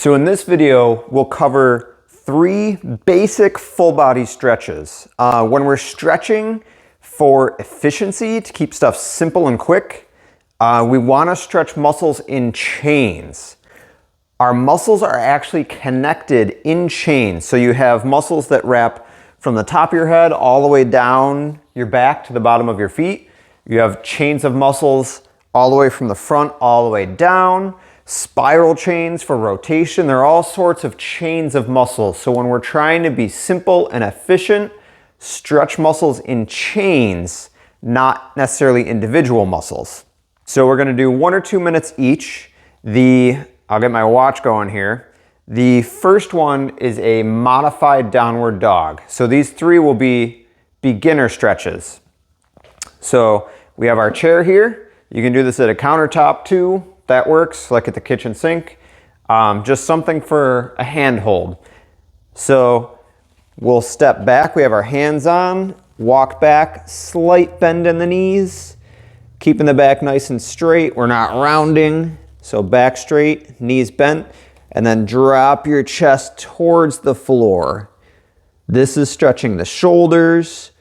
So in this video, we'll cover 3 basic full body stretches. When we're stretching for efficiency, to keep stuff simple and quick, we want to stretch muscles in chains. Our muscles are actually connected in chains. So you have muscles that wrap from the top of your head all the way down your back to the bottom of your feet. You have chains of muscles all the way from the front all the way down. Spiral chains for rotation. There are all sorts of chains of muscles. So when we're trying to be simple and efficient, stretch muscles in chains, not necessarily individual muscles. So we're going to do 1 or 2 minutes each. I'll get my watch going here. The first one is a modified downward dog. So these 3 will be beginner stretches. So we have our chair here. You can do this at a countertop too. That works, like at the kitchen sink. Just something for a handhold. So we'll step back. We have our hands on, walk back, slight bend in the knees, keeping the back nice and straight. We're not rounding. So back straight, knees bent, and then drop your chest towards the floor. This is stretching the shoulders,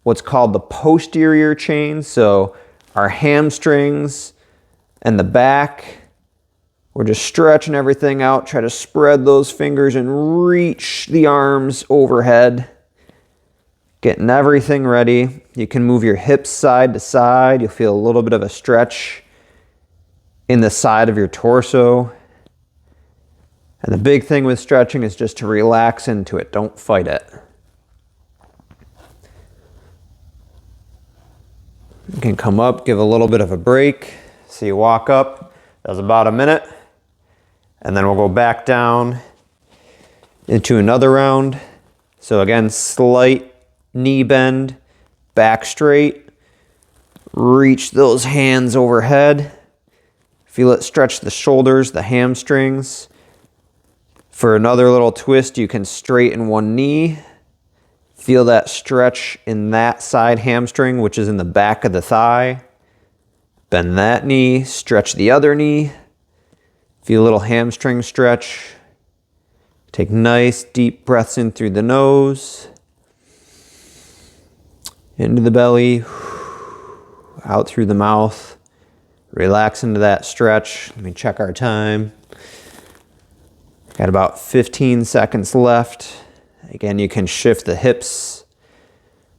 what's called the posterior chain. So our hamstrings and the back. We're just stretching everything out. Try to spread those fingers and reach the arms overhead. Getting everything ready. You can move your hips side to side. You'll feel a little bit of a stretch in the side of your torso. And the big thing with stretching is just to relax into it. Don't fight it. You can come up, give a little bit of a break. So you walk up, that was about a minute, and then we'll go back down into another round. So again, slight knee bend, back straight, reach those hands overhead, feel it stretch the shoulders, the hamstrings. For another little twist, you can straighten one knee, feel that stretch in that side hamstring, which is in the back of the thigh. Bend that knee, stretch the other knee. Feel a little hamstring stretch. Take nice deep breaths in through the nose. Into the belly. Out through the mouth. Relax into that stretch. Let me check our time. Got about 15 seconds left. Again, you can shift the hips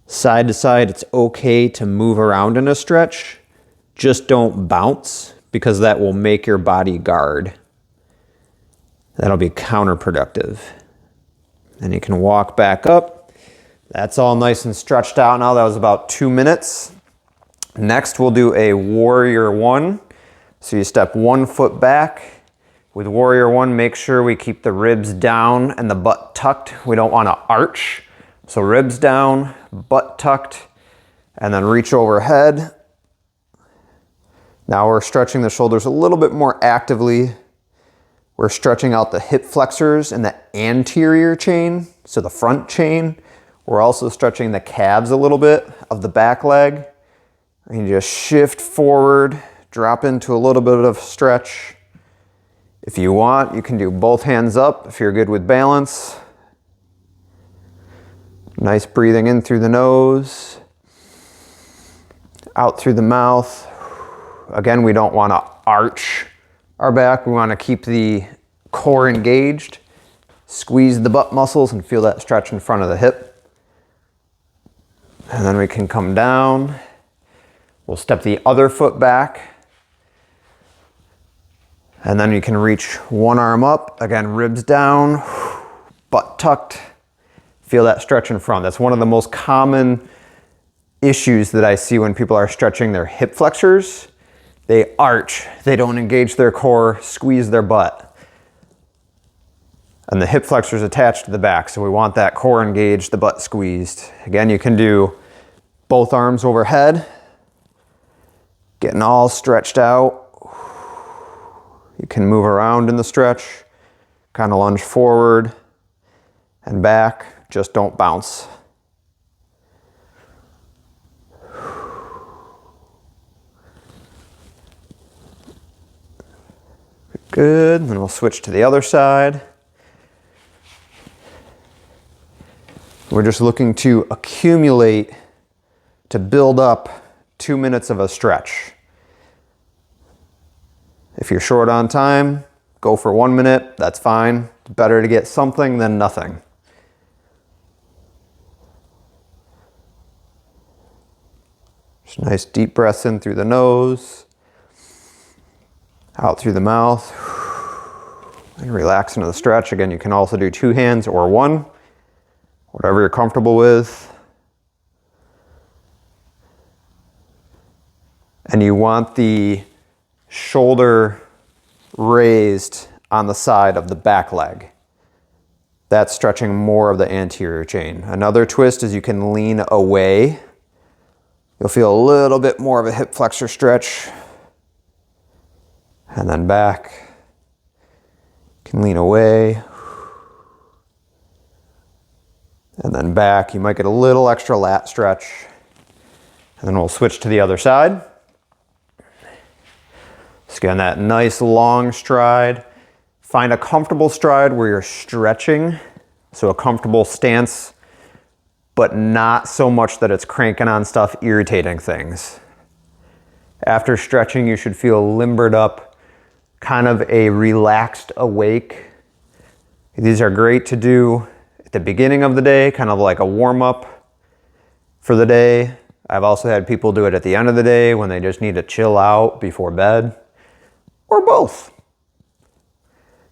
side to side. It's okay to move around in a stretch. Just don't bounce, because that will make your body guard. That'll be counterproductive. And you can walk back up. That's all nice and stretched out now. That was about 2 minutes. Next, we'll do a warrior 1. So you step 1 foot back. With warrior 1, make sure we keep the ribs down and the butt tucked. We don't want to arch. So ribs down, butt tucked, and then reach overhead. Now we're stretching the shoulders a little bit more actively. We're stretching out the hip flexors and the anterior chain, so the front chain. We're also stretching the calves a little bit of the back leg. And you just shift forward, drop into a little bit of stretch. If you want, you can do both hands up if you're good with balance. Nice breathing in through the nose, out through the mouth. Again, we don't want to arch our back. We want to keep the core engaged. Squeeze the butt muscles and feel that stretch in front of the hip. And then we can come down. We'll step the other foot back. And then you can reach one arm up. Again, ribs down, butt tucked. Feel that stretch in front. That's one of the most common issues that I see when people are stretching their hip flexors. They arch, they don't engage their core, squeeze their butt. And the hip flexor is attached to the back, so we want that core engaged, the butt squeezed. Again, you can do both arms overhead, getting all stretched out. You can move around in the stretch, kind of lunge forward and back, just don't bounce. Good, then we'll switch to the other side. We're just looking to accumulate, to build up 2 minutes of a stretch. If you're short on time, go for 1 minute, that's fine. It's better to get something than nothing. Just nice deep breaths in through the nose, out through the mouth, and relax into the stretch. Again, you can also do 2 hands or 1, whatever you're comfortable with. And you want the shoulder raised on the side of the back leg. That's stretching more of the anterior chain. Another twist is you can lean away. You'll feel a little bit more of a hip flexor stretch. And then back. You can lean away. And then back. You might get a little extra lat stretch. And then we'll switch to the other side. So again, that nice long stride. Find a comfortable stride where you're stretching. So a comfortable stance, but not so much that it's cranking on stuff, irritating things. After stretching, you should feel limbered up, kind of a relaxed awake. These are great to do at the beginning of the day, kind of like a warm-up for the day. I've also had people do it at the end of the day when they just need to chill out before bed, or both.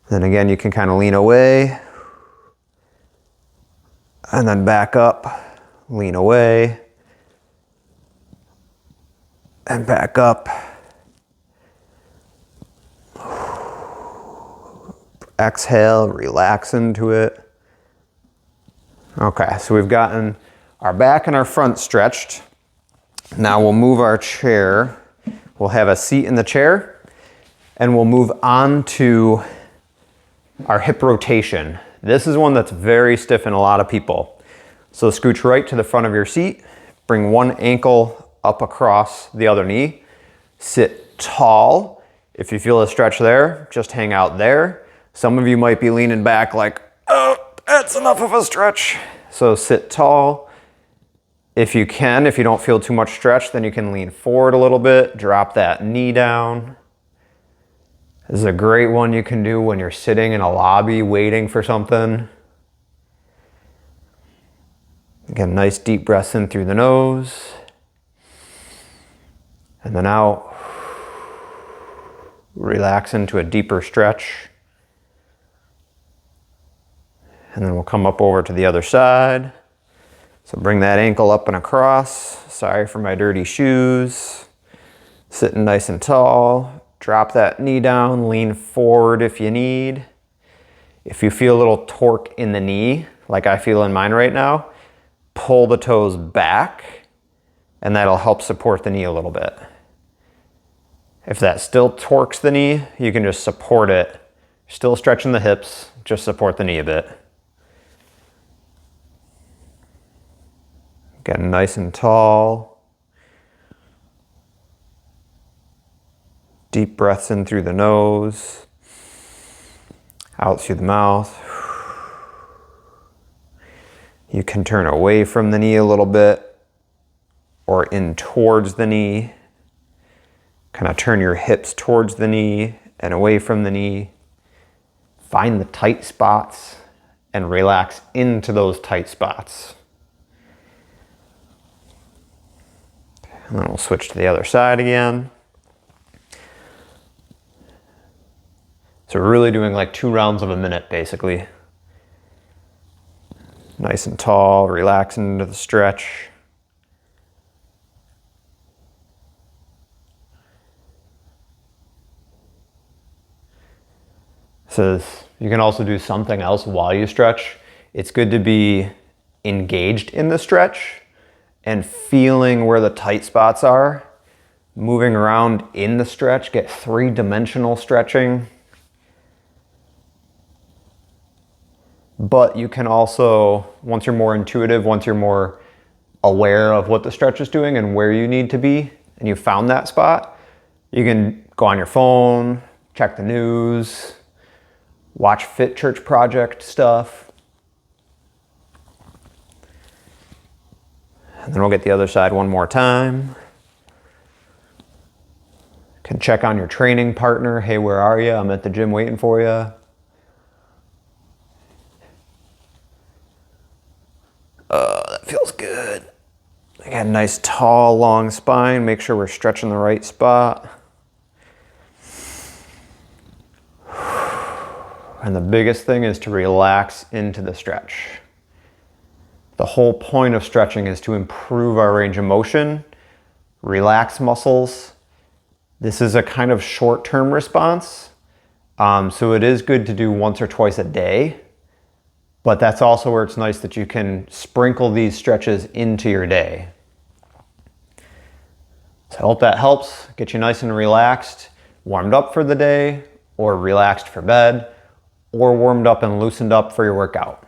Then again, you can kind of lean away, and then back up, lean away, and back up. Exhale, relax into it. Okay, so we've gotten our back and our front stretched. Now we'll move our chair. We'll have a seat in the chair, and we'll move on to our hip rotation. This is one that's very stiff in a lot of people. So scooch right to the front of your seat, bring one ankle up across the other knee, sit tall. If you feel a stretch there, just hang out there. Some of you might be leaning back like, oh, that's enough of a stretch. So sit tall. If you can, if you don't feel too much stretch, then you can lean forward a little bit, drop that knee down. This is a great one you can do when you're sitting in a lobby waiting for something. Again, nice deep breaths in through the nose. And then out. Relax into a deeper stretch. And then we'll come up over to the other side. So bring that ankle up and across. Sorry for my dirty shoes. Sitting nice and tall. Drop that knee down, lean forward if you need. If you feel a little torque in the knee, like I feel in mine right now, pull the toes back, and that'll help support the knee a little bit. If that still torques the knee, you can just support it. Still stretching the hips, just support the knee a bit. Get nice and tall. Deep breaths in through the nose, out through the mouth. You can turn away from the knee a little bit or in towards the knee. Kind of turn your hips towards the knee and away from the knee. Find the tight spots and relax into those tight spots. And then we'll switch to the other side again. So we're really doing like 2 rounds of a minute, basically. Nice and tall, relax into the stretch. So you can also do something else while you stretch. It's good to be engaged in the stretch and feeling where the tight spots are. Moving around in the stretch, get 3-dimensional stretching. But you can also, once you're more intuitive, once you're more aware of what the stretch is doing and where you need to be, and you found that spot, you can go on your phone, check the news, watch FitChurch Project stuff. And then we'll get the other side one more time. Can check on your training partner. Hey, where are you? I'm at the gym waiting for you. That feels good. I got a nice, tall, long spine. Make sure we're stretching the right spot. And the biggest thing is to relax into the stretch. The whole point of stretching is to improve our range of motion, relax muscles. This is a kind of short-term response. So it is good to do once or twice a day. But that's also where it's nice that you can sprinkle these stretches into your day. So I hope that helps. Get you nice and relaxed, warmed up for the day, or relaxed for bed, or warmed up and loosened up for your workout.